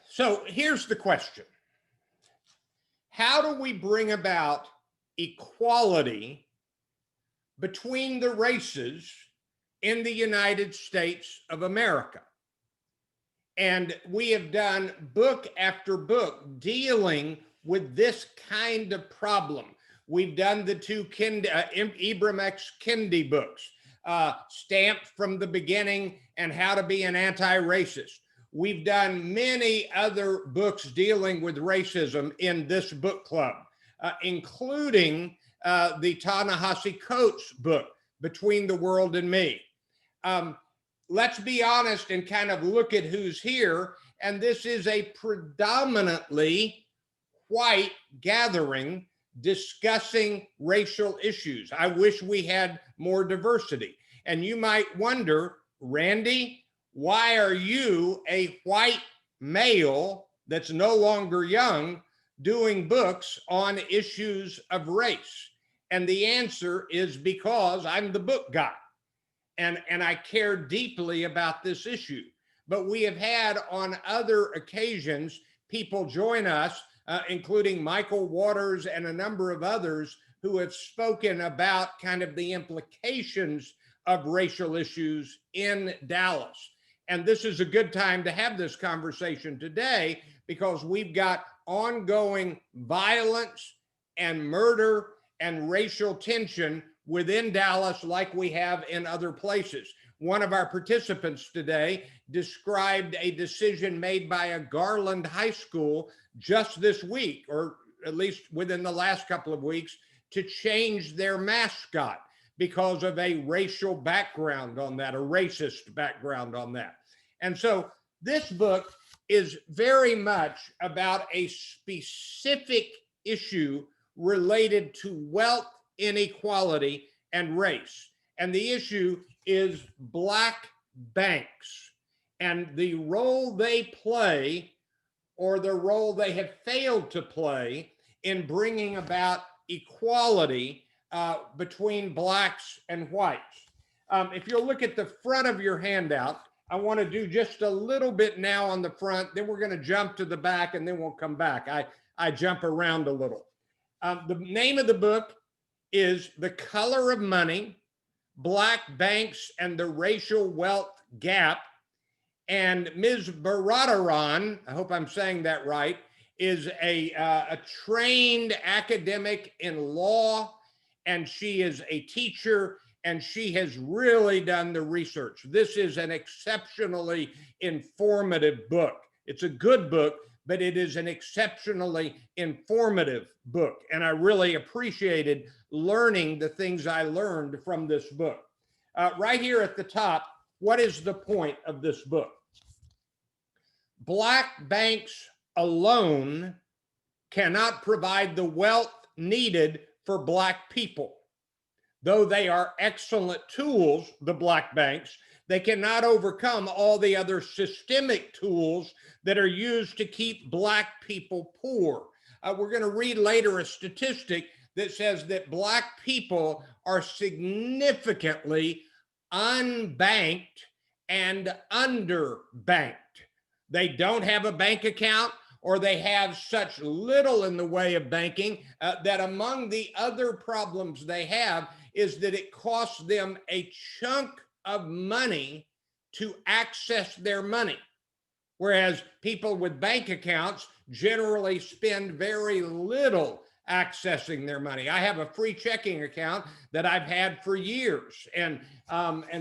So here's the question. How do we bring about equality between the races in the United States of America? And we have done book after book dealing with this kind of problem. We've done the two Ibram X. Kendi books, Stamped from the Beginning and How to Be an Anti-Racist. We've done many other books dealing with racism in this book club, including the Ta-Nehisi Coates book, Between the World and Me. Let's be honest and kind of look at who's here. And this is a predominantly white gathering discussing racial issues. I wish we had more diversity. And you might wonder, Randy, why are you, a white male that's no longer young, doing books on issues of race? And the answer is because I'm the book guy. And I care deeply about this issue. But we have had on other occasions people join us, including Michael Waters and a number of others who have spoken about kind of the implications of racial issues in Dallas. And this is a good time to have this conversation today because we've got ongoing violence and murder and racial tension within Dallas like we have in other places. One of our participants today described a decision made by a Garland High School just this week, or at least within the last couple of weeks, to change their mascot because of a racial background on that, a racist background on that. And so this book is very much about a specific issue related to wealth inequality and race. And the issue is Black banks and the role they play, or the role they have failed to play, in bringing about equality between Blacks and whites. If you'll look at the front of your handout, I want to do just a little bit now on the front, then we're going to jump to the back, and then we'll come back. I jump around a little. The name of the book is The Color of Money, Black Banks and the Racial Wealth Gap. And Ms. Baradaran, I hope I'm saying that right, is a trained academic in law, and she is a teacher, and she has really done the research. This is an exceptionally informative book. It's a good book, but it is an exceptionally informative book. And I really appreciated learning the things I learned from this book. Right here at the top, what is the point of this book? Black banks alone cannot provide the wealth needed for Black people. Though they are excellent tools, the Black banks, they cannot overcome all the other systemic tools that are used to keep Black people poor. We're going to read later a statistic that says that Black people are significantly unbanked and underbanked. They don't have a bank account, or they have such little in the way of banking that among the other problems they have is that it costs them a chunk of money to access their money. Whereas people with bank accounts generally spend very little accessing their money. I have a free checking account that I've had for years. And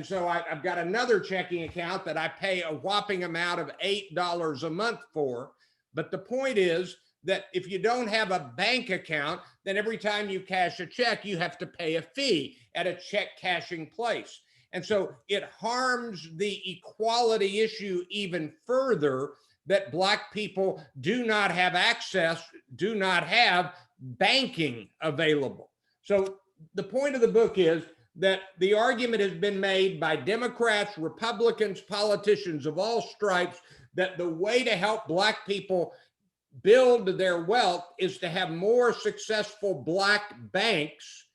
so I've got another checking account that I pay a whopping amount of $8 a month for. But the point is that if you don't have a bank account, then every time you cash a check, you have to pay a fee at a check cashing place. And so it harms the equality issue even further that Black people do not have access, do not have banking available. So the point of the book is that the argument has been made by Democrats, Republicans, politicians of all stripes, that the way to help Black people build their wealth is to have more successful Black banks.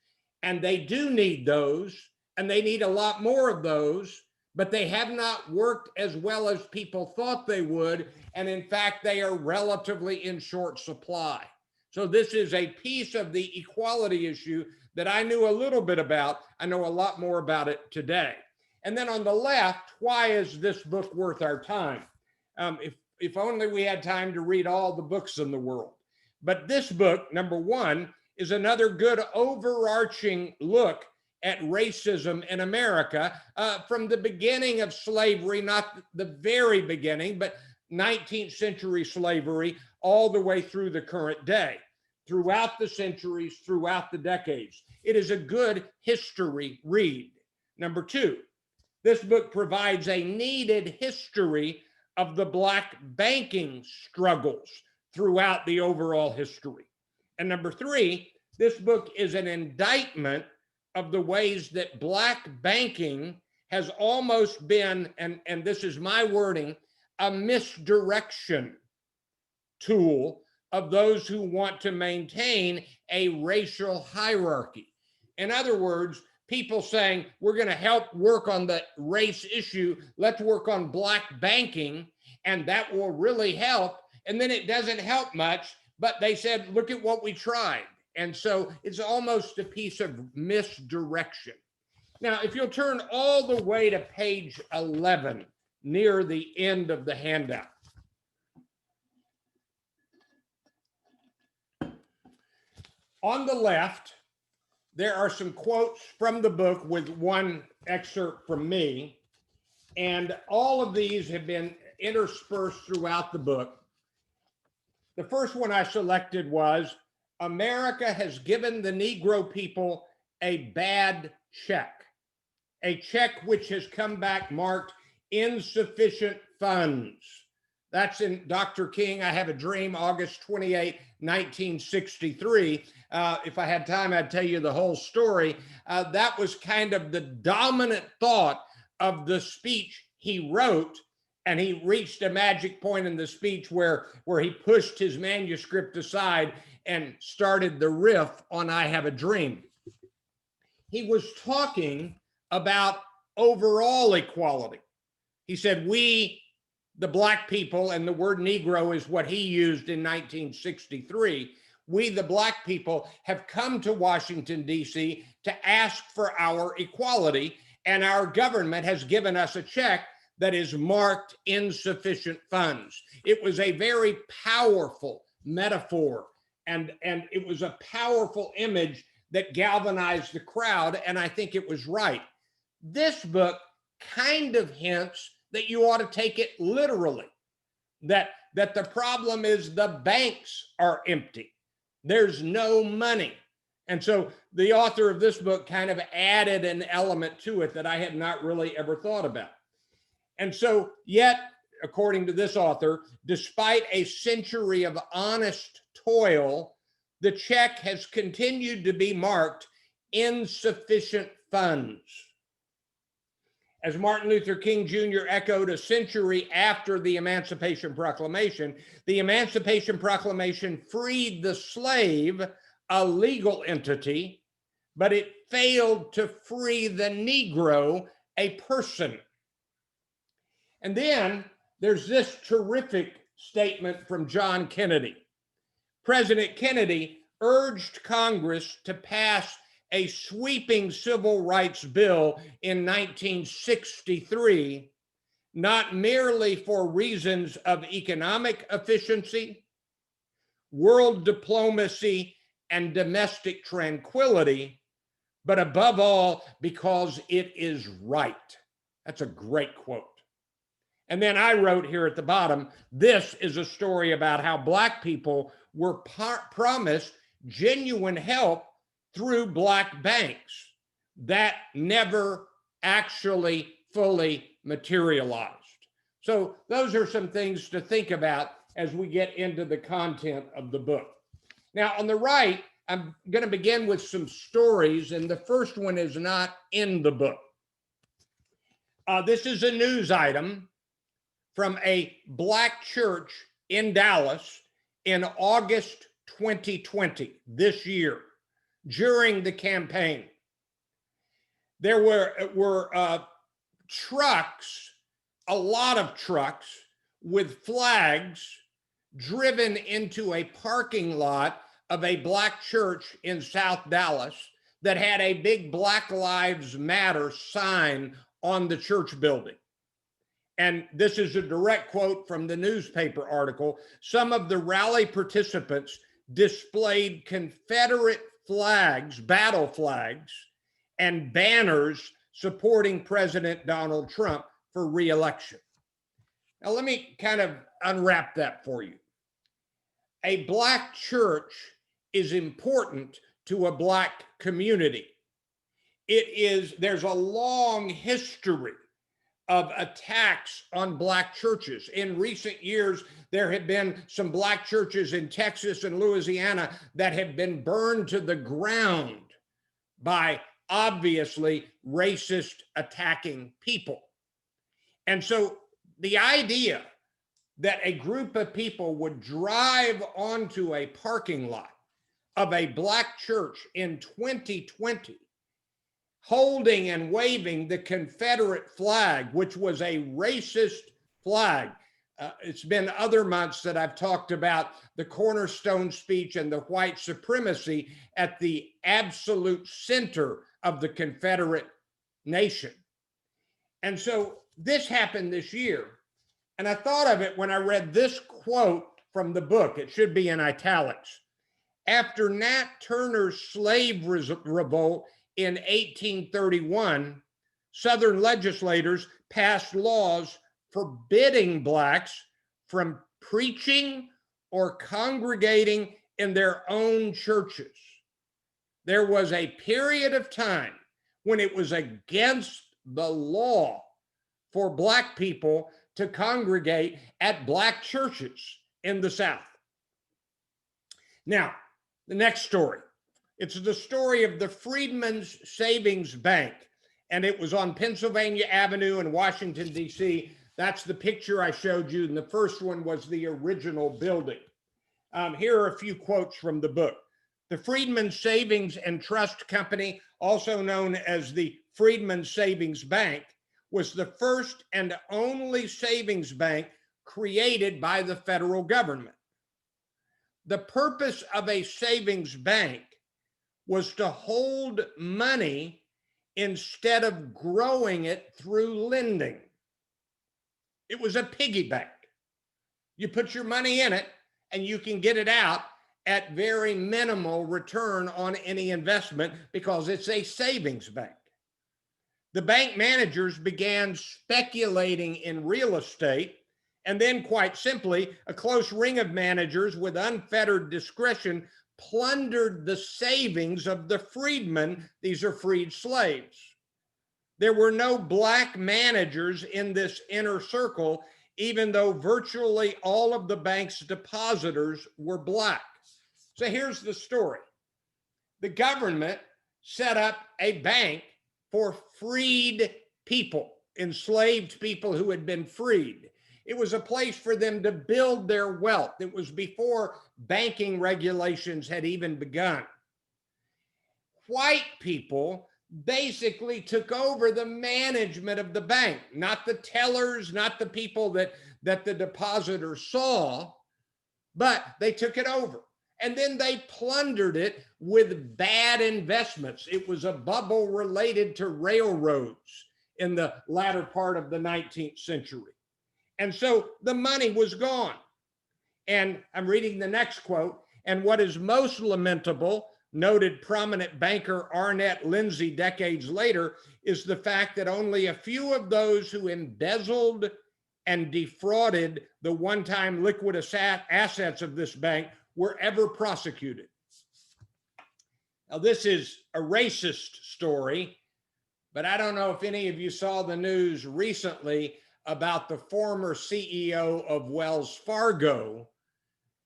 And they do need those, and they need a lot more of those, but they have not worked as well as people thought they would. And in fact, they are relatively in short supply. So this is a piece of the equality issue that I knew a little bit about. I know a lot more about it today. And then on the left, why is this book worth our time? If only we had time to read all the books in the world. But this book, number one, is another good overarching look at racism in America from the beginning of slavery, not the very beginning, but 19th century slavery all the way through the current day, throughout the centuries, throughout the decades. It is a good history read. Number two, this book provides a needed history of the Black banking struggles throughout the overall history. And number three, this book is an indictment of the ways that Black banking has almost been, and this is my wording, a misdirection tool of those who want to maintain a racial hierarchy. In other words, people saying, we're going to help work on the race issue, let's work on Black banking, and that will really help. And then it doesn't help much, but they said, look at what we tried. And so it's almost a piece of misdirection. Now, if you'll turn all the way to page 11, near the end of the handout. On the left, there are some quotes from the book with one excerpt from me. And all of these have been interspersed throughout the book. The first one I selected was, America has given the Negro people a bad check, a check which has come back marked insufficient funds. That's in Dr. King, I Have a Dream, August 28, 1963. If I had time, I'd tell you the whole story. That was kind of the dominant thought of the speech he wrote, and he reached a magic point in the speech where he pushed his manuscript aside and started the riff on I Have a Dream. He was talking about overall equality. He said, we, the Black people, and the word Negro is what he used in 1963, we, the Black people, have come to Washington, D.C. to ask for our equality, and our government has given us a check that is marked insufficient funds. It was a very powerful metaphor, and it was a powerful image that galvanized the crowd, and I think it was right. This book kind of hints that you ought to take it literally, that the problem is the banks are empty. There's no money. And so the author of this book kind of added an element to it that I had not really ever thought about. And so yet, according to this author, despite a century of honest toil, the check has continued to be marked insufficient funds. As Martin Luther King Jr. echoed a century after the Emancipation Proclamation freed the slave, a legal entity, but it failed to free the Negro, a person. And then there's this terrific statement from John Kennedy. President Kennedy urged Congress to pass a sweeping civil rights bill in 1963, not merely for reasons of economic efficiency, world diplomacy, and domestic tranquility, but above all, because it is right. That's a great quote. And then I wrote here at the bottom, this is a story about how Black people were promised genuine help through Black banks that never actually fully materialized. So those are some things to think about as we get into the content of the book. Now, on the right, I'm going to begin with some stories, and the first one is not in the book. This is a news item from a Black church in Dallas in August 2020, this year, during the campaign. There were trucks, a lot of trucks with flags driven into a parking lot of a black church in South Dallas that had a big Black Lives Matter sign on the church building. And this is a direct quote from the newspaper article. Some of the rally participants displayed Confederate flags, battle flags, and banners supporting President Donald Trump for re-election. Now, let me kind of unwrap that for you. A black church is important to a black community. There's a long history of attacks on black churches. In recent years, there have been some black churches in Texas and Louisiana that have been burned to the ground by obviously racist attacking people. And so the idea that a group of people would drive onto a parking lot of a black church in 2020, holding and waving the Confederate flag, which was a racist flag. It's been other months that I've talked about the cornerstone speech and the white supremacy at the absolute center of the Confederate nation. And so this happened this year. And I thought of it when I read this quote from the book. It should be in italics. After Nat Turner's slave revolt in 1831, Southern legislators passed laws forbidding blacks from preaching or congregating in their own churches. There was a period of time when it was against the law for black people to congregate at black churches in the South. Now, the next story. It's the story of the Freedmen's Savings Bank, and it was on Pennsylvania Avenue in Washington, D.C. That's the picture I showed you, and the first one was the original building. Here are a few quotes from the book. The Freedmen's Savings and Trust Company, also known as the Freedmen's Savings Bank, was the first and only savings bank created by the federal government. The purpose of a savings bank was to hold money instead of growing it through lending. It was a piggy bank. You put your money in it and you can get it out at very minimal return on any investment because it's a savings bank. The bank managers began speculating in real estate, and then, quite simply, a close ring of managers with unfettered discretion plundered the savings of the freedmen. These are freed slaves. There were no black managers in this inner circle, even though virtually all of the bank's depositors were black. So here's the story. The government set up a bank for freed people, enslaved people who had been freed. It was a place for them to build their wealth. It was before banking regulations had even begun. White people basically took over the management of the bank, not the tellers, not the people that the depositors saw, but they took it over. And then they plundered it with bad investments. It was a bubble related to railroads in the latter part of the 19th century. And so the money was gone. And I'm reading the next quote. And what is most lamentable, noted prominent banker Arnett Lindsay decades later, is the fact that only a few of those who embezzled and defrauded the one-time liquid assets of this bank were ever prosecuted. Now, this is a racist story, but I don't know if any of you saw the news recently about the former CEO of Wells Fargo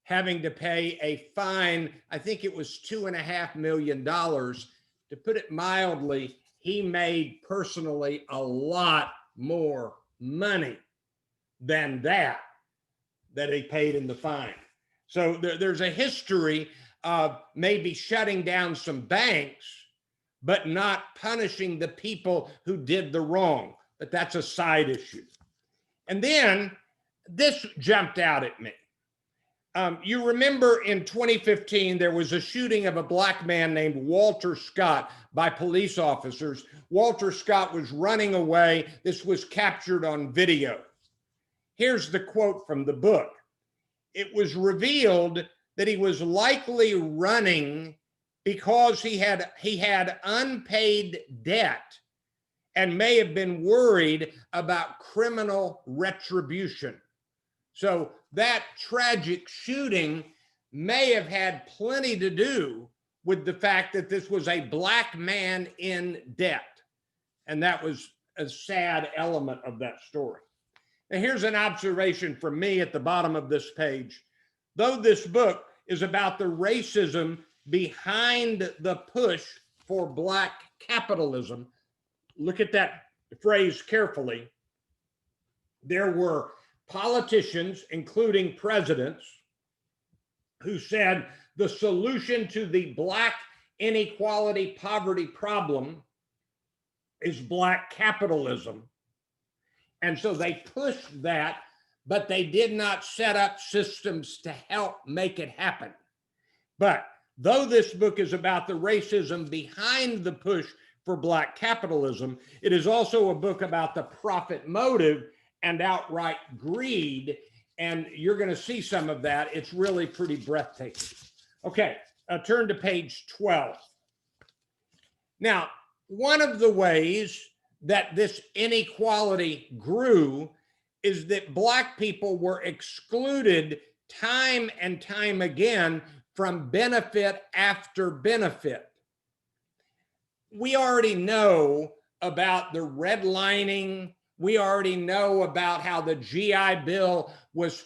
having to pay a fine. I think it was $2.5 million. To put it mildly, he made personally a lot more money than that he paid in the fine. So there's a history of maybe shutting down some banks, but not punishing the people who did the wrong. but that's a side issue. And then this jumped out at me. You remember in 2015, there was a shooting of a black man named Walter Scott by police officers. Walter Scott was running away. This was captured on video. Here's the quote from the book. It was revealed that he was likely running because he had unpaid debt and may have been worried about criminal retribution. So that tragic shooting may have had plenty to do with the fact that this was a black man in debt. And that was a sad element of that story. Now, here's an observation from me at the bottom of this page. Though this book is about the racism behind the push for black capitalism, look at that phrase carefully. There were politicians, including presidents, who said the solution to the black inequality poverty problem is black capitalism. And so they pushed that, but they did not set up systems to help make it happen. But though this book is about the racism behind the push for black capitalism, it is also a book about the profit motive and outright greed. And you're going to see some of that. It's really pretty breathtaking. Okay, turn to page 12. Now, one of the ways that this inequality grew is that black people were excluded time and time again from benefit after benefit. We already know about the redlining. We already know about how the GI Bill was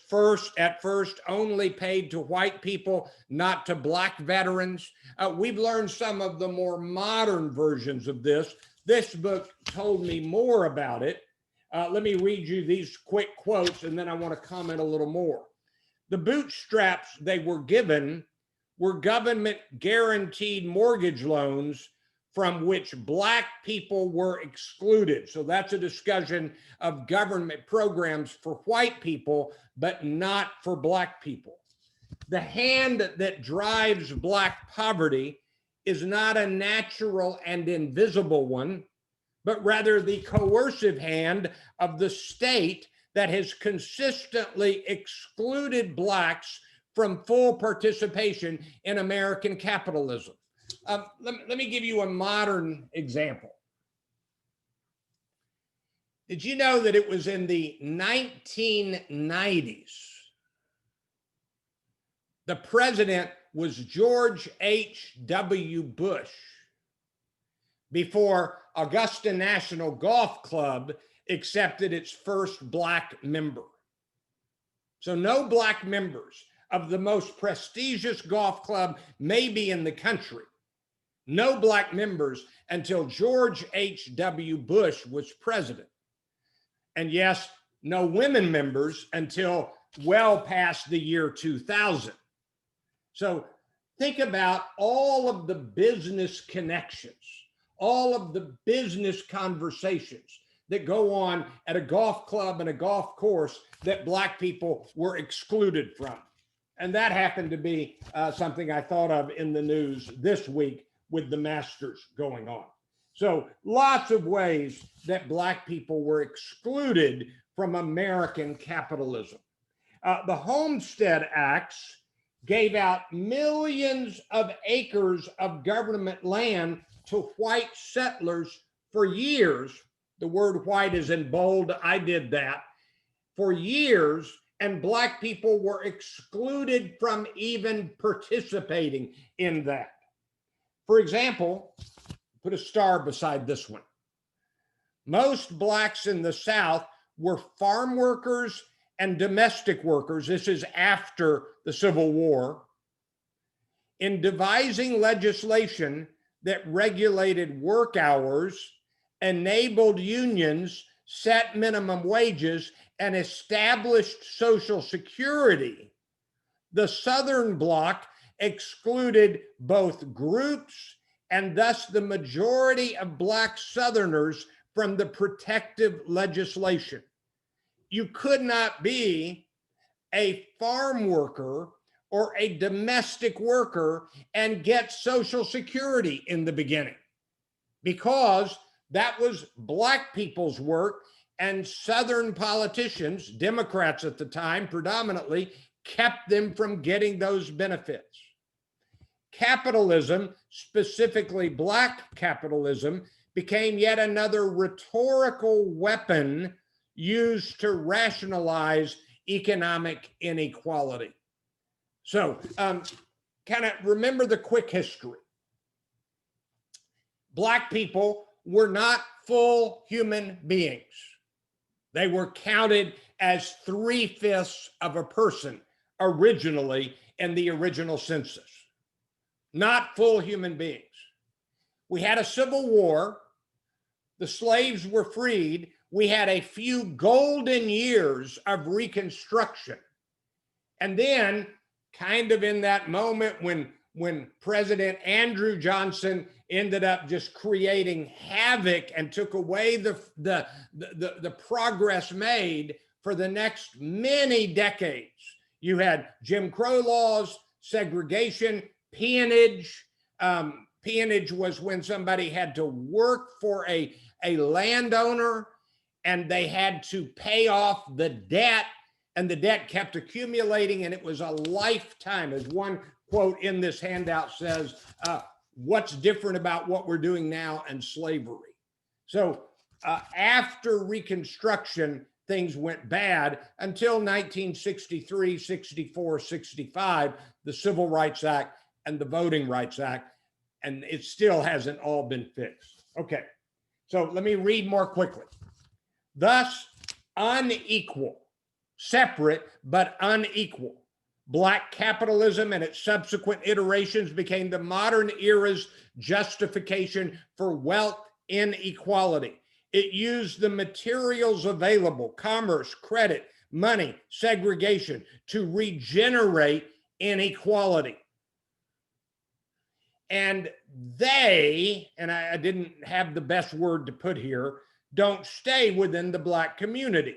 at first only paid to white people, not to black veterans. We've learned some of the more modern versions of this. This book told me more about it. Let me read you these quick quotes, and then I want to comment a little more. The bootstraps they were given were government guaranteed mortgage loans from which black people were excluded. So that's a discussion of government programs for white people, but not for black people. The hand that drives black poverty is not a natural and invisible one, but rather the coercive hand of the state that has consistently excluded blacks from full participation in American capitalism. Let me give you a modern example. Did you know that it was in the 1990s? The president was George H.W. Bush before Augusta National Golf Club accepted its first black member. So no black members of the most prestigious golf club maybe in the country. No black members until George H.W. Bush was president. And yes, no women members until well past the year 2000. So think about all of the business connections, all of the business conversations that go on at a golf club and a golf course that black people were excluded from. And that happened to be something I thought of in the news this week with the Masters going on. So lots of ways that black people were excluded from American capitalism. The Homestead Acts gave out millions of acres of government land to white settlers for years. The word white is in bold. I did that. For years, and black people were excluded from even participating in that. For example, put a star beside this one. Most blacks in the South were farm workers and domestic workers. This is after the Civil War. In devising legislation that regulated work hours, enabled unions, set minimum wages, and established Social Security, the Southern Bloc excluded both groups and thus the majority of black Southerners from the protective legislation. You could not be a farm worker or a domestic worker and get Social Security in the beginning, because that was Black people's work, and Southern politicians, Democrats at the time predominantly, kept them from getting those benefits. Capitalism, specifically Black capitalism, became yet another rhetorical weapon used to rationalize economic inequality. So, kind of remember the quick history. Black people were not full human beings. They were counted as 3/5 of a person originally in the original census. Not full human beings. We had a civil war. The slaves were freed. We had a few golden years of Reconstruction. And then, kind of in that moment when President Andrew Johnson ended up just creating havoc and took away the progress made for the next many decades. You had Jim Crow laws, segregation, peonage. Peonage was when somebody had to work for a landowner and they had to pay off the debt, and the debt kept accumulating, and it was a lifetime. As one quote in this handout says, what's different about what we're doing now and slavery? So after Reconstruction, things went bad until 1963, 64, 65, the Civil Rights Act and the Voting Rights Act, and it still hasn't all been fixed. Okay, so let me read more quickly. Thus, unequal, separate but unequal, Black capitalism and its subsequent iterations became the modern era's justification for wealth inequality. It used the materials available, commerce, credit, money, segregation, to regenerate inequality. And they, and I didn't have the best word to put here, don't stay within the Black community.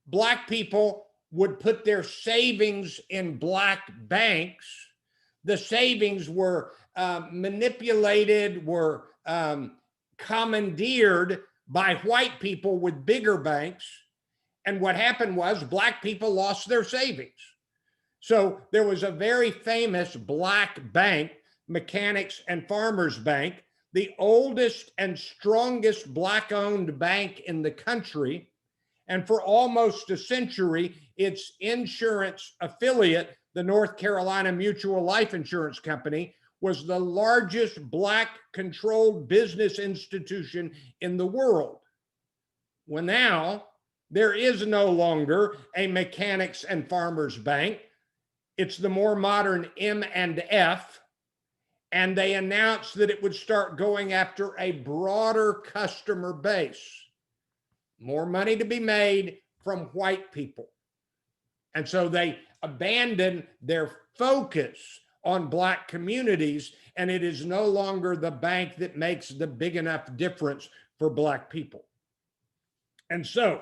Black people would put their savings in Black banks. The savings were manipulated, were commandeered by white people with bigger banks. And what happened was Black people lost their savings. So there was a very famous Black bank, Mechanics and Farmers Bank, the oldest and strongest Black-owned bank in the country. And for almost a century, its insurance affiliate, the North Carolina Mutual Life Insurance Company, was the largest Black-controlled business institution in the world. Well, now there is no longer a Mechanics and Farmers Bank. It's the more modern M&F, and they announced that it would start going after a broader customer base. More money to be made from white people. And so they abandoned their focus on Black communities, and it is no longer the bank that makes the big enough difference for Black people. And so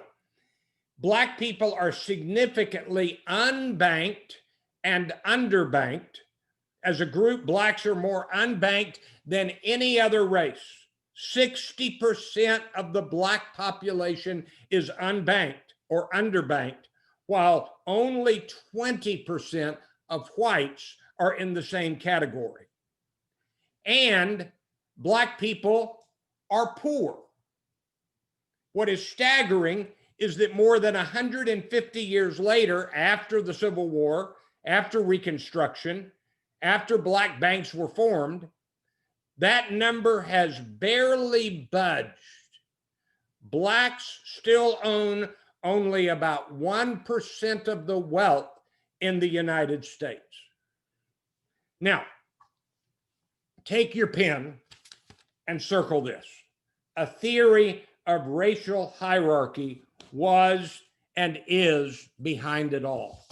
Black people are significantly unbanked and underbanked. As a group, Blacks are more unbanked than any other race. 60% of the Black population is unbanked or underbanked, while only 20% of whites are in the same category. And Black people are poor. What is staggering is that more than 150 years later, after the Civil War, after Reconstruction, after Black banks were formed, that number has barely budged. Blacks still own only about 1% of the wealth in the United States. Now, take your pen and circle this. A theory of racial hierarchy was and is behind it all.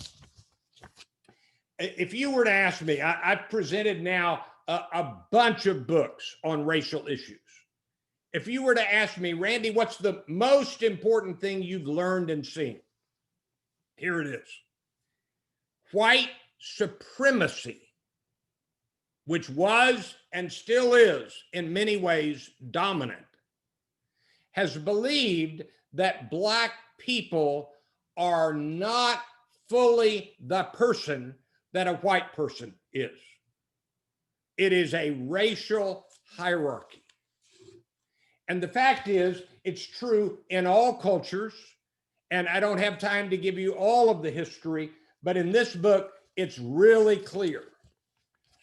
If you were to ask me, I've presented now a bunch of books on racial issues. If you were to ask me, Randy, what's the most important thing you've learned and seen? Here it is. White supremacy, which was and still is in many ways dominant, has believed that Black people are not fully the person that a white person is. It is a racial hierarchy. And the fact is, it's true in all cultures. And I don't have time to give you all of the history, but in this book, it's really clear.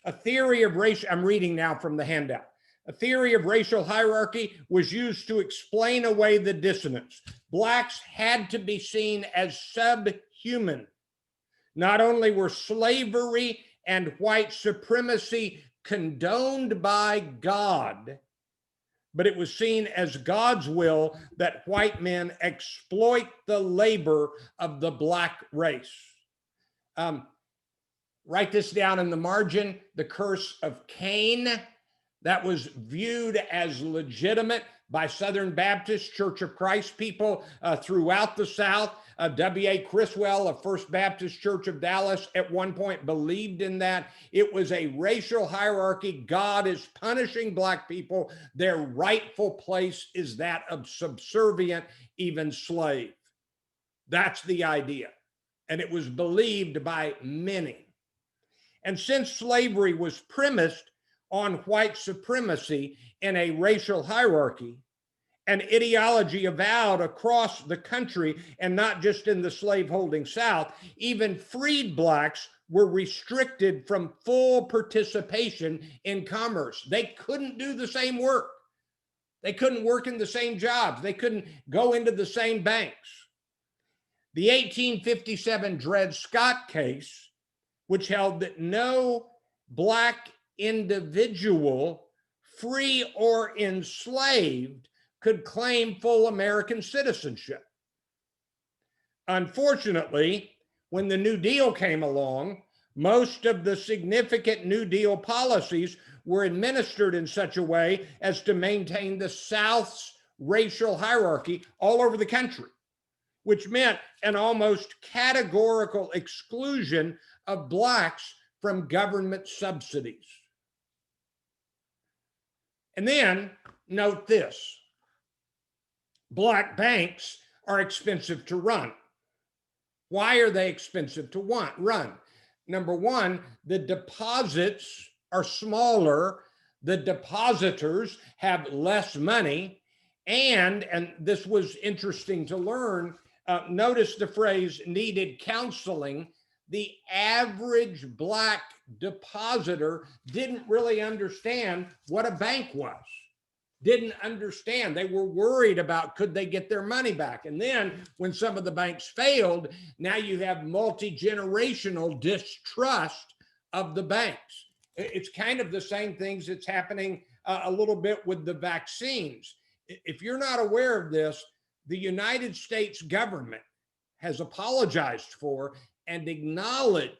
A theory of racial, I'm reading now from the handout. A theory of racial hierarchy was used to explain away the dissonance. Blacks had to be seen as subhuman. Not only were slavery and white supremacy condoned by God, but it was seen as God's will that white men exploit the labor of the Black race. Write this down in the margin, the curse of Cain. That was viewed as legitimate by Southern Baptist Church of Christ people throughout the South. W.A. Criswell of First Baptist Church of Dallas at one point believed in that. It was a racial hierarchy. God is punishing Black people. Their rightful place is that of subservient, even slave. That's the idea. And it was believed by many. And since slavery was premised on white supremacy in a racial hierarchy, an ideology avowed across the country and not just in the slaveholding South, even freed Blacks were restricted from full participation in commerce. They couldn't do the same work. They couldn't work in the same jobs. They couldn't go into the same banks. The 1857 Dred Scott case, which held that no Black individual, free or enslaved, could claim full American citizenship. Unfortunately, when the New Deal came along, most of the significant New Deal policies were administered in such a way as to maintain the South's racial hierarchy all over the country, which meant an almost categorical exclusion of Blacks from government subsidies. And then note this. Black banks are expensive to run. Why are they expensive to run? Number one, the deposits are smaller. The depositors have less money. And this was interesting to learn, notice the phrase needed counseling. The average Black depositor didn't really understand what a bank was. Didn't understand. They were worried about could they get their money back. And then when some of the banks failed, now you have multi-generational distrust of the banks. It's kind of the same things that's happening a little bit with the vaccines. If you're not aware of this, the United States government has apologized for and acknowledged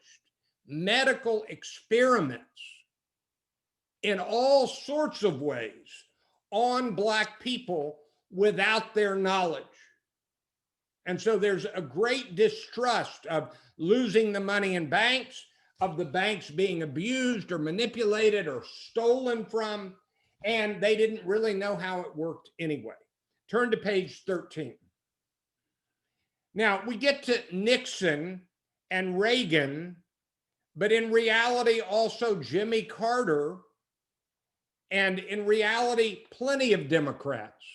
medical experiments in all sorts of ways on Black people without their knowledge. And so there's a great distrust of losing the money in banks, of the banks being abused or manipulated or stolen from, and they didn't really know how it worked anyway. Turn to page 13. Now, we get to Nixon and Reagan, but in reality also Jimmy Carter, and in reality, plenty of Democrats.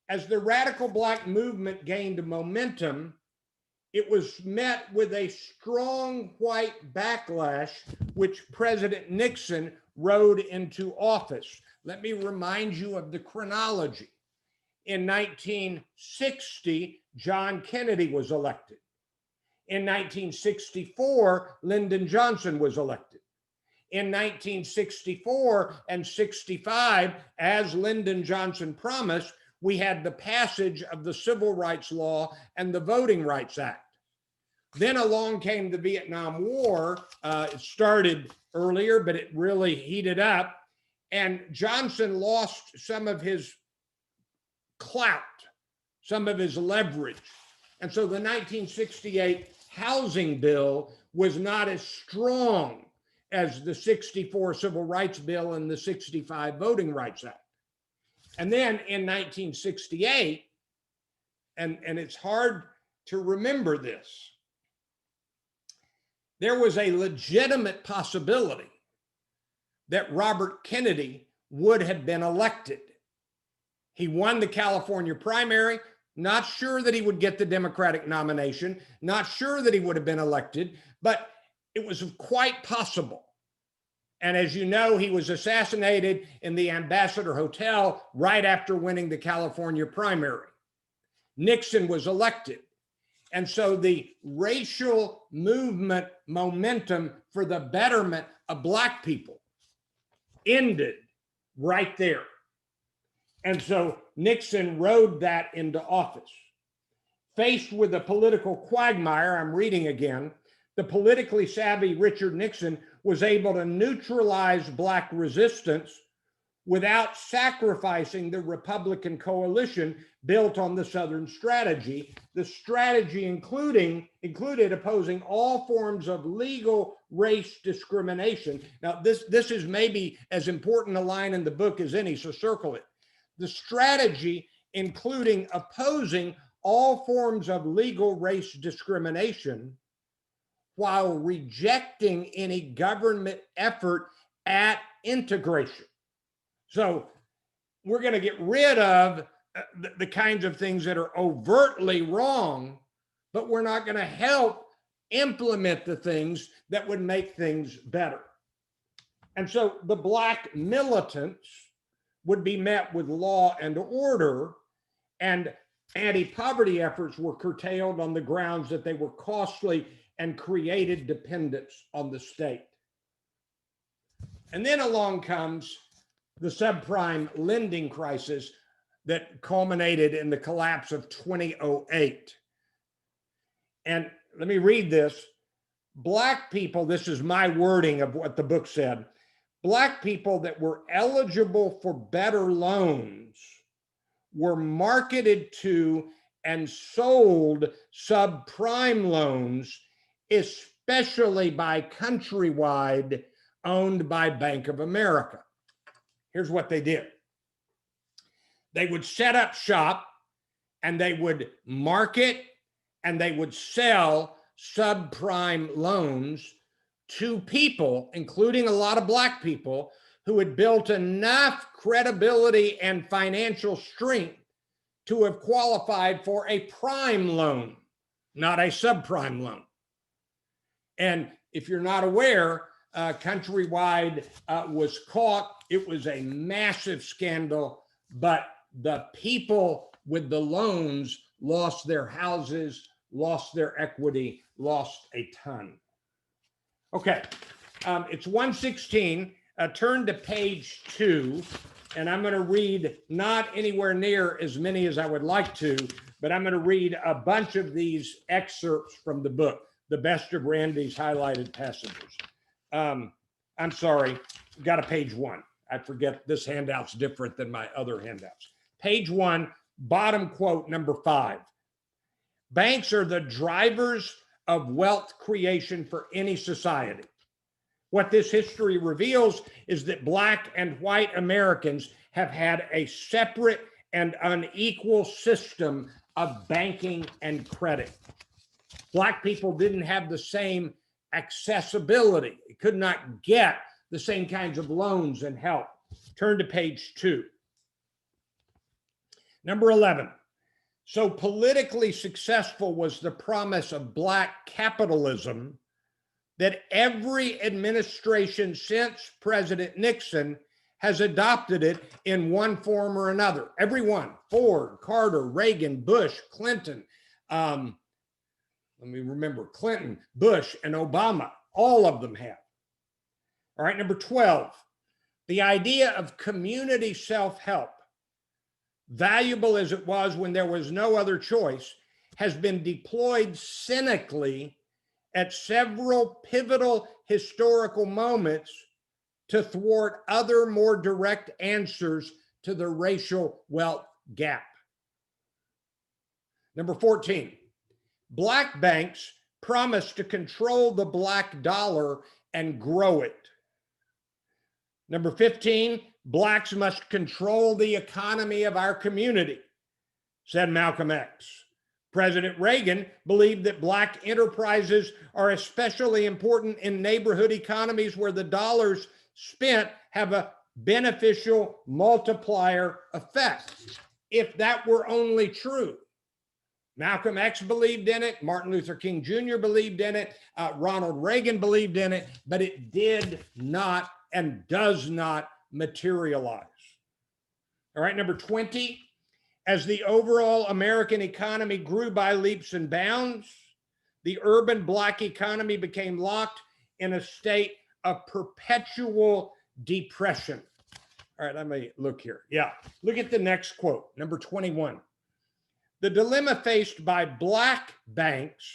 As the radical Black movement gained momentum, it was met with a strong white backlash, which President Nixon rode into office. Let me remind you of the chronology. In 1960, John Kennedy was elected. In 1964, Lyndon Johnson was elected. In 1964 and 65, as Lyndon Johnson promised, we had the passage of the Civil Rights Law and the Voting Rights Act. Then along came the Vietnam War. It started earlier, but it really heated up. And Johnson lost some of his clout, some of his leverage. And so the 1968 housing bill was not as strong as the 64 Civil Rights Bill and the 65 Voting Rights Act. And then in 1968, and it's hard to remember this, there was a legitimate possibility that Robert Kennedy would have been elected. He won the California primary, not sure that he would get the Democratic nomination, not sure that he would have been elected, but it was quite possible. And as you know, he was assassinated in the Ambassador Hotel right after winning the California primary. Nixon was elected. And so the racial movement momentum for the betterment of Black people ended right there. And so Nixon rode that into office. Faced with a political quagmire, I'm reading again, the politically savvy Richard Nixon was able to neutralize Black resistance without sacrificing the Republican coalition built on the Southern strategy. The strategy included opposing all forms of legal race discrimination. Now, this is maybe as important a line in the book as any, so circle it. The strategy including opposing all forms of legal race discrimination while rejecting any government effort at integration. So we're going to get rid of the kinds of things that are overtly wrong, but we're not going to help implement the things that would make things better. And so the Black militants would be met with law and order, and anti-poverty efforts were curtailed on the grounds that they were costly and created dependence on the state. And then along comes the subprime lending crisis that culminated in the collapse of 2008. And let me read this. Black people, this is my wording of what the book said, Black people that were eligible for better loans were marketed to and sold subprime loans, especially by Countrywide, owned by Bank of America. Here's what they did. They would set up shop and they would market and they would sell subprime loans to people, including a lot of Black people, who had built enough credibility and financial strength to have qualified for a prime loan, not a subprime loan. And if you're not aware, Countrywide was caught. It was a massive scandal, but the people with the loans lost their houses, lost their equity, lost a ton. Okay, it's 1:16. Turn to page 2, and I'm going to read not anywhere near as many as I would like to, but I'm going to read a bunch of these excerpts from the book, the best of Randy's highlighted passages. I'm sorry, got a page 1. I forget this handout's different than my other handouts. Page 1, bottom quote, number 5. Banks are the drivers of wealth creation for any society. What this history reveals is that Black and white Americans have had a separate and unequal system of banking and credit. Black people didn't have the same accessibility. They could not get the same kinds of loans and help. Turn to page 2. Number 11. So politically successful was the promise of Black capitalism that every administration since President Nixon has adopted it in one form or another. Every one, Ford, Carter, Reagan, Bush, Clinton, let me remember, Clinton, Bush, and Obama, all of them have. All right, number 12, the idea of community self-help, valuable as it was when there was no other choice, has been deployed cynically at several pivotal historical moments to thwart other more direct answers to the racial wealth gap. Number 14, black banks promised to control the black dollar and grow it. Number 15, blacks must control the economy of our community, said Malcolm X. President Reagan believed that black enterprises are especially important in neighborhood economies where the dollars spent have a beneficial multiplier effect. If that were only true, Malcolm X believed in it, Martin Luther King Jr. believed in it, Ronald Reagan believed in it, but it did not and does not materialize. All right, number 20, as the overall American economy grew by leaps and bounds, the urban black economy became locked in a state of perpetual depression. All right, let me look here. Yeah, look at the next quote, number 21. The dilemma faced by black banks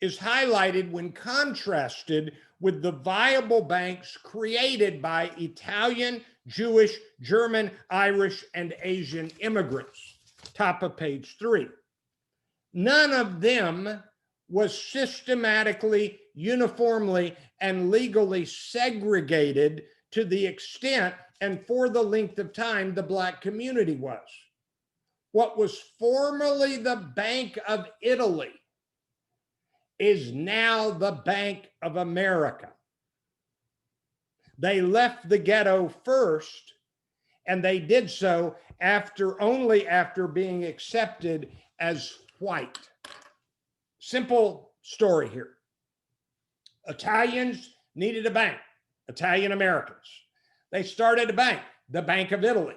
is highlighted when contrasted with the viable banks created by Italian, Jewish, German, Irish, and Asian immigrants. Top of page 3. None of them was systematically, uniformly, and legally segregated to the extent and for the length of time the black community was. What was formerly the Bank of Italy is now the Bank of America. They left the ghetto first, and they did so only after being accepted as white. Simple story here. Italians needed a bank, Italian Americans. They started a bank, the Bank of Italy.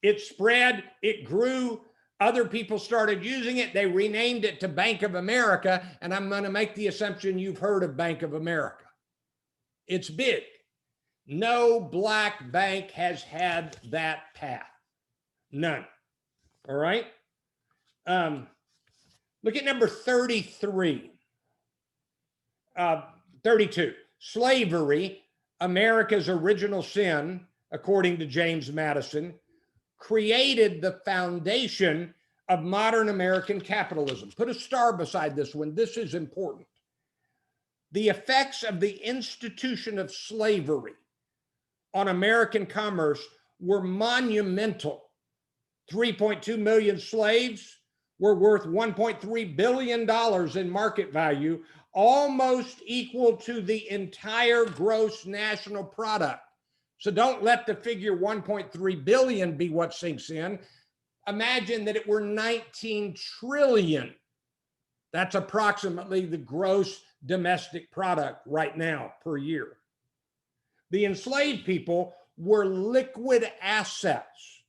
It spread, it grew, other people started using it. They renamed it to Bank of America, and I'm going to make the assumption you've heard of Bank of America. It's big. No black bank has had that path. None. All right? Look at number 33. 32. Slavery, America's original sin, according to James Madison, created the foundation of modern American capitalism. Put a star beside this one. This is important. The effects of the institution of slavery on American commerce were monumental. 3.2 million slaves were worth $1.3 billion in market value, almost equal to the entire gross national product. So don't let the figure 1.3 billion be what sinks in. Imagine that it were 19 trillion. That's approximately the gross domestic product right now per year. The enslaved people were liquid assets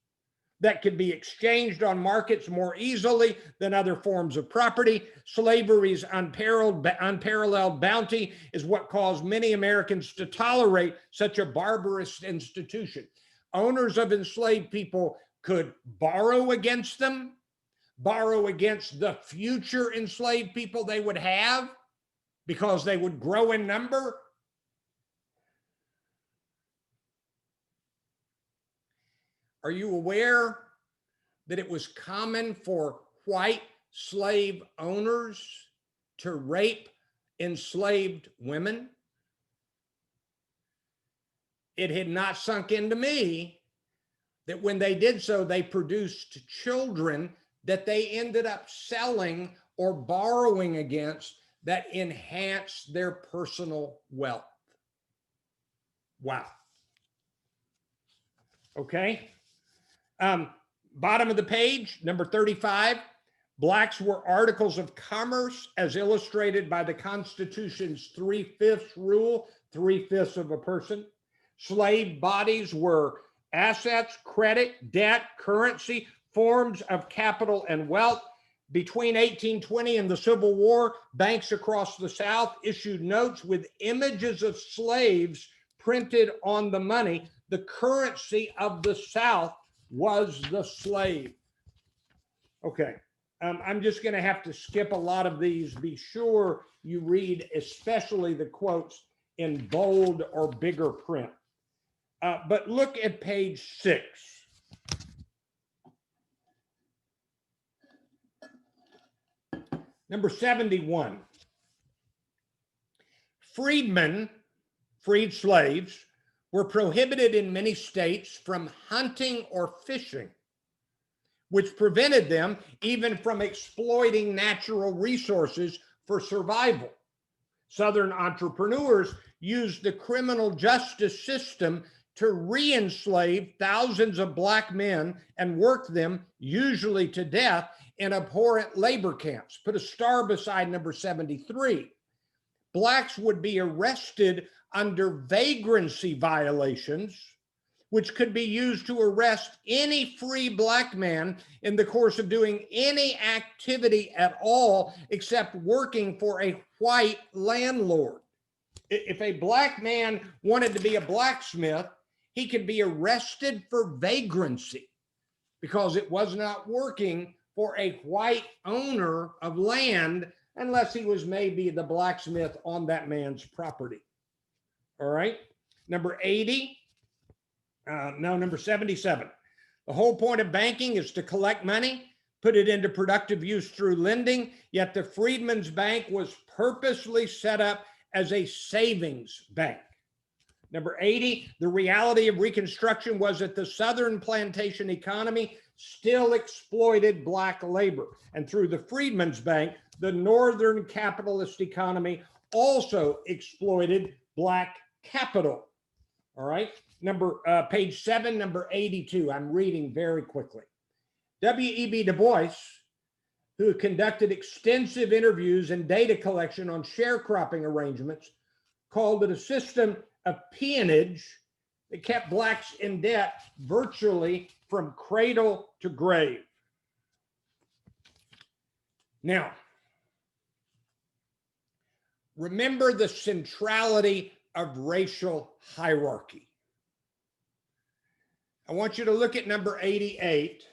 that could be exchanged on markets more easily than other forms of property. Slavery's unparalleled bounty is what caused many Americans to tolerate such a barbarous institution. Owners of enslaved people could borrow against them, borrow against the future enslaved people they would have because they would grow in number. Are you aware that it was common for white slave owners to rape enslaved women? It had not sunk into me that when they did so, they produced children that they ended up selling or borrowing against that enhanced their personal wealth. Wow. Okay. Bottom of the page, number 35, blacks were articles of commerce as illustrated by the Constitution's 3/5 rule, 3/5 of a person. Slave bodies were assets, credit, debt, currency, forms of capital and wealth. Between 1820 and the Civil War, banks across the South issued notes with images of slaves printed on the money. The currency of the South was the slave. Okay, I'm just going to have to skip a lot of these. Be sure you read especially the quotes in bold or bigger print. But look at page 6. Number 71. Freedmen, freed slaves, were prohibited in many states from hunting or fishing, which prevented them even from exploiting natural resources for survival. Southern entrepreneurs used the criminal justice system to re-enslave thousands of black men and work them, usually to death, in abhorrent labor camps. Put a star beside number 73. Blacks would be arrested under vagrancy violations, which could be used to arrest any free black man in the course of doing any activity at all except working for a white landlord. If a black man wanted to be a blacksmith, he could be arrested for vagrancy because it was not working for a white owner of land unless he was maybe the blacksmith on that man's property. All right. Number 80. Number 77. The whole point of banking is to collect money, put it into productive use through lending, yet the Freedmen's Bank was purposely set up as a savings bank. Number 80, the reality of Reconstruction was that the Southern plantation economy still exploited black labor. And through the Freedmen's Bank, the Northern capitalist economy also exploited black capital. All right. Page 7, number 82. I'm reading very quickly. W.E.B. Du Bois, who conducted extensive interviews and data collection on sharecropping arrangements, called it a system of peonage that kept blacks in debt virtually from cradle to grave. Now, remember the centrality of racial hierarchy. I want you to look at number 88,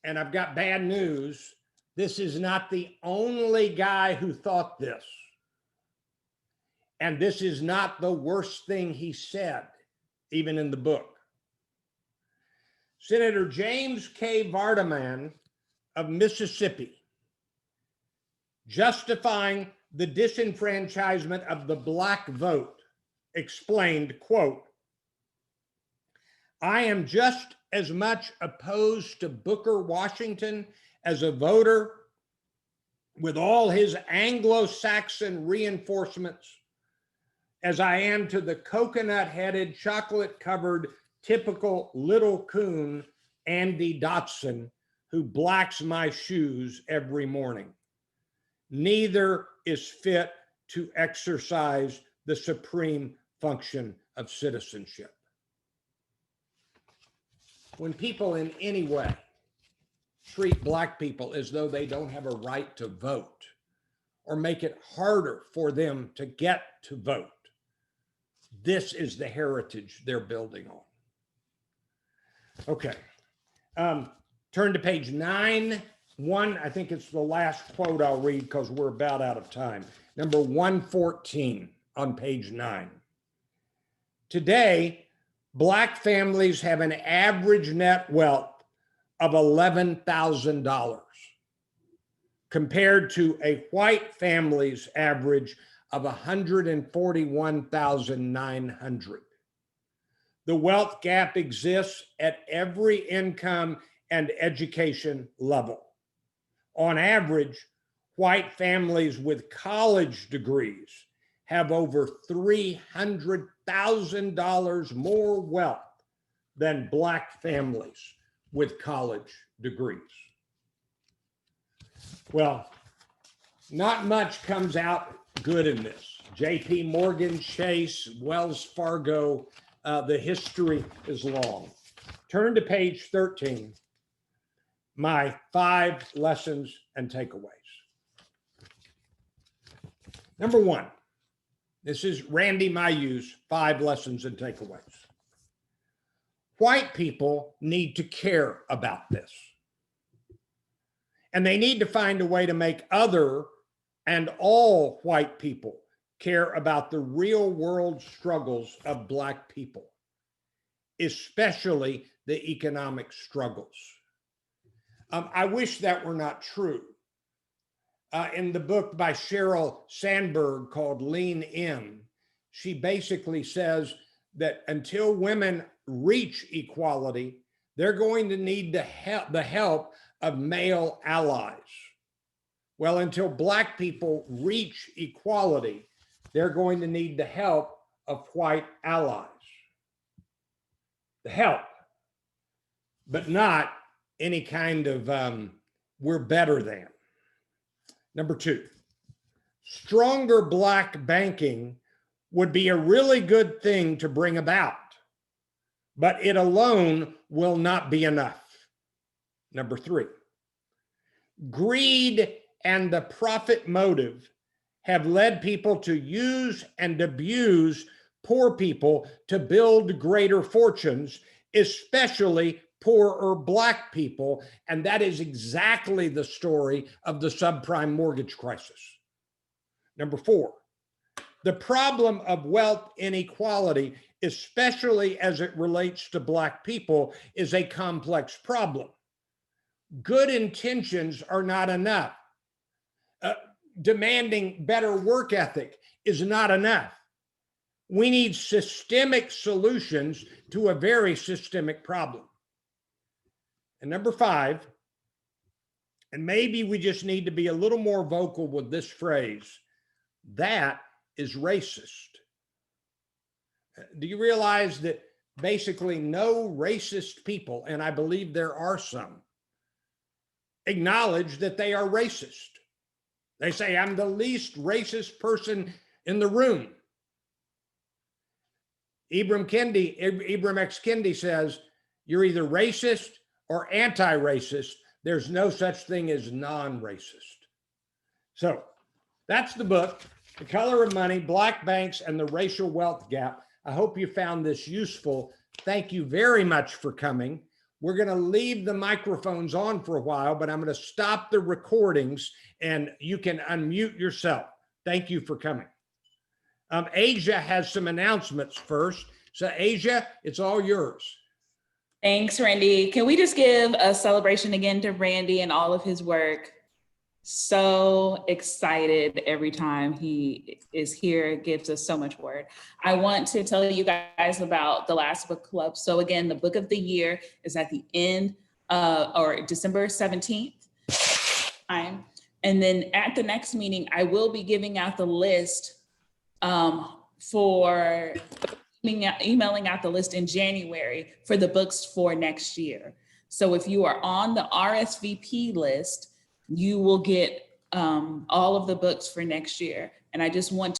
and I've got bad news. This is not the only guy who thought this. And this is not the worst thing he said, even in the book. Senator James K. Vardaman of Mississippi, justifying the disenfranchisement of the black vote, explained, quote, "I am just as much opposed to Booker Washington as a voter with all his Anglo-Saxon reinforcements as I am to the coconut-headed, chocolate-covered, typical little coon, Andy Dotson, who blacks my shoes every morning. Neither is fit to exercise the supreme function of citizenship." When people in any way treat black people as though they don't have a right to vote or make it harder for them to get to vote, this is the heritage they're building on. Okay. Turn to page 9. I think it's the last quote I'll read because we're about out of time. Number 114 on page 9. Today, black families have an average net wealth of $11,000 compared to a white family's average of $141,900. The wealth gap exists at every income and education level. On average, white families with college degrees have over $300,000 more wealth than black families with college degrees. Well, not much comes out good in this. J.P. Morgan, Chase, Wells Fargo, the history is long. Turn to page 13, my 5 lessons and takeaways. Number 1, this is Randy Mayeux's 5 lessons and takeaways. White people need to care about this. And they need to find a way to make other and all white people care about the real world struggles of Black people, especially the economic struggles. I wish that were not true. In the book by Sheryl Sandberg called Lean In, she basically says that until women reach equality, they're going to need the help of male allies. Well, until Black people reach equality, they're going to need the help of white allies. The help, but not any kind of we're better than. Number 2, stronger Black banking would be a really good thing to bring about, but it alone will not be enough. Number 3, greed and the profit motive have led people to use and abuse poor people to build greater fortunes, especially poorer Black people. And that is exactly the story of the subprime mortgage crisis. Number 4, the problem of wealth inequality, especially as it relates to Black people, is a complex problem. Good intentions are not enough. Demanding better work ethic is not enough. We need systemic solutions to a very systemic problem. And number 5, and maybe we just need to be a little more vocal with this phrase, that is racist. Do you realize that basically no racist people, and I believe there are some, acknowledge that they are racist? They say, I'm the least racist person in the room. Ibram X. Kendi says, you're either racist or anti-racist. There's no such thing as non-racist. So that's the book, The Color of Money, Black Banks and the Racial Wealth Gap. I hope you found this useful. Thank you very much for coming. We're going to leave the microphones on for a while, but I'm going to stop the recordings and you can unmute yourself. Thank you for coming. Asia has some announcements first. So Asia, it's all yours. Thanks, Randy. Can we just give a celebration again to Randy and all of his work? So excited every time he is here. It gives us so much word. I want to tell you guys about the last book club. So again, the book of the year is at the end or December 17th. And then at the next meeting, I will be giving out the list for emailing out the list in January for the books for next year. So if you are on the RSVP list, you will get all of the books for next year. And I just want